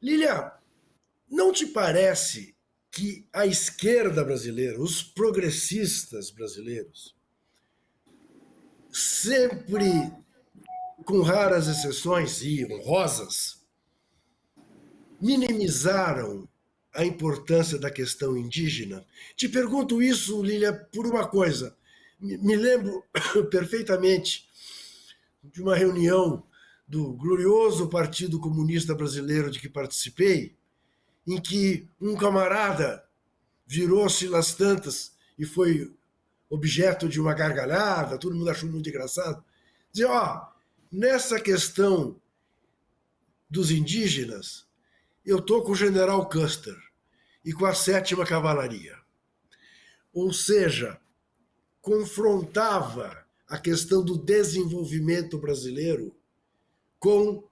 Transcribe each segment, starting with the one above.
Lilia, não te parece que a esquerda brasileira, os progressistas brasileiros, sempre, com raras exceções e honrosas, minimizaram a importância da questão indígena? Te pergunto isso, Lilia, por uma coisa. Me lembro perfeitamente de uma reunião do glorioso Partido Comunista Brasileiro de que participei, em que um camarada virou-se nas tantas e foi objeto de uma gargalhada, todo mundo achou muito engraçado. Dizia, ó, nessa questão dos indígenas, eu estou com o general Custer e com a 7ª Cavalaria. Ou seja, confrontava a questão do desenvolvimento brasileiro com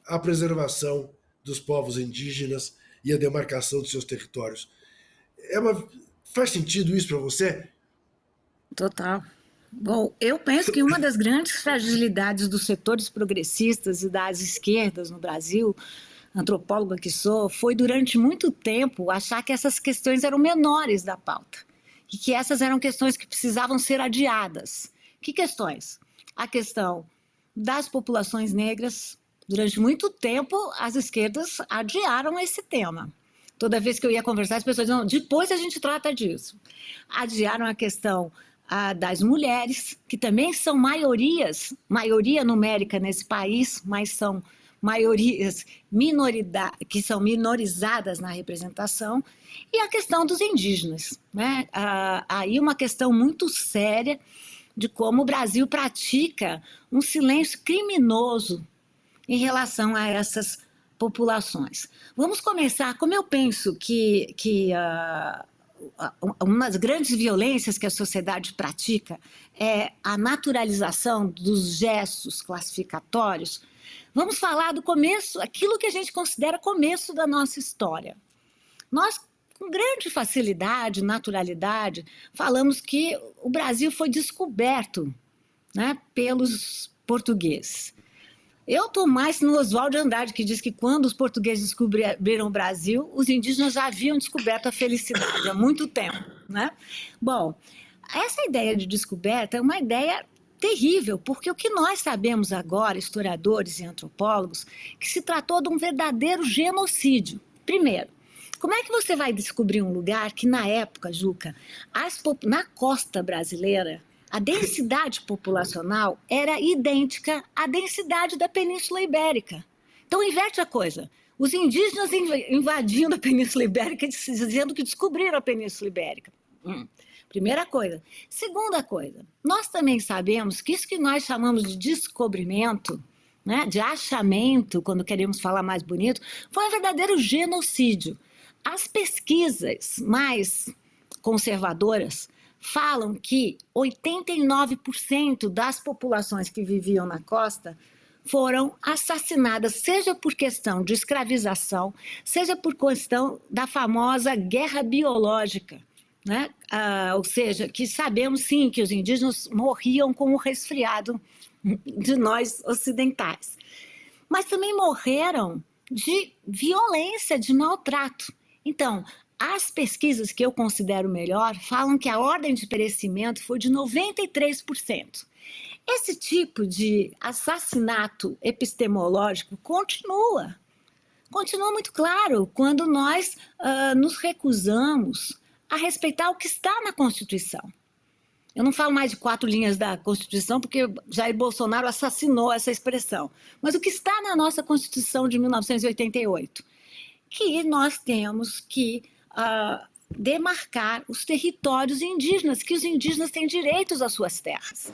a preservação dos povos indígenas e a demarcação de seus territórios. Faz sentido isso para você? Total. Bom, eu penso que uma das grandes fragilidades dos setores progressistas e das esquerdas no Brasil, antropóloga que sou, foi durante muito tempo achar que essas questões eram menores da pauta e que essas eram questões que precisavam ser adiadas. Que questões? A questão das populações negras. Durante muito tempo, as esquerdas adiaram esse tema. Toda vez que eu ia conversar, as pessoas diziam, depois a gente trata disso. Adiaram a questão das mulheres, que também são maioria numérica nesse país, mas são maiorias que são minorizadas na representação, e a questão dos indígenas, né? Aí uma questão muito séria de como o Brasil pratica um silêncio criminoso em relação a essas populações. Vamos começar, como eu penso que uma das grandes violências que a sociedade pratica é a naturalização dos gestos classificatórios. Vamos falar do começo, aquilo que a gente considera começo da nossa história. Nós, com grande facilidade, naturalidade, falamos que o Brasil foi descoberto, né, pelos portugueses. Eu estou mais no Oswald de Andrade, que diz que quando os portugueses descobriram o Brasil, os indígenas já haviam descoberto a felicidade há muito tempo, né? Bom, essa ideia de descoberta é uma ideia terrível, porque o que nós sabemos agora, historiadores e antropólogos, que se tratou de um verdadeiro genocídio. Primeiro, como é que você vai descobrir um lugar que na época, Juca, na costa brasileira, a densidade populacional era idêntica à densidade da Península Ibérica. Então, inverte a coisa. Os indígenas invadindo a Península Ibérica, dizendo que descobriram a Península Ibérica. Primeira coisa. Segunda coisa, nós também sabemos que isso que nós chamamos de descobrimento, né, de achamento, quando queremos falar mais bonito, foi um verdadeiro genocídio. As pesquisas mais conservadoras falam que 89% das populações que viviam na costa foram assassinadas, seja por questão de escravização, seja por questão da famosa guerra biológica, né? Ou seja, que sabemos sim que os indígenas morriam com o resfriado de nós ocidentais. Mas também morreram de violência, de maltrato. Então, as pesquisas que eu considero melhor falam que a ordem de perecimento foi de 93%. Esse tipo de assassinato epistemológico continua muito claro quando nós nos recusamos a respeitar o que está na Constituição. Eu não falo mais de 4 linhas da Constituição, porque Jair Bolsonaro assassinou essa expressão. Mas o que está na nossa Constituição de 1988, que nós temos que demarcar os territórios indígenas, que os indígenas têm direitos às suas terras.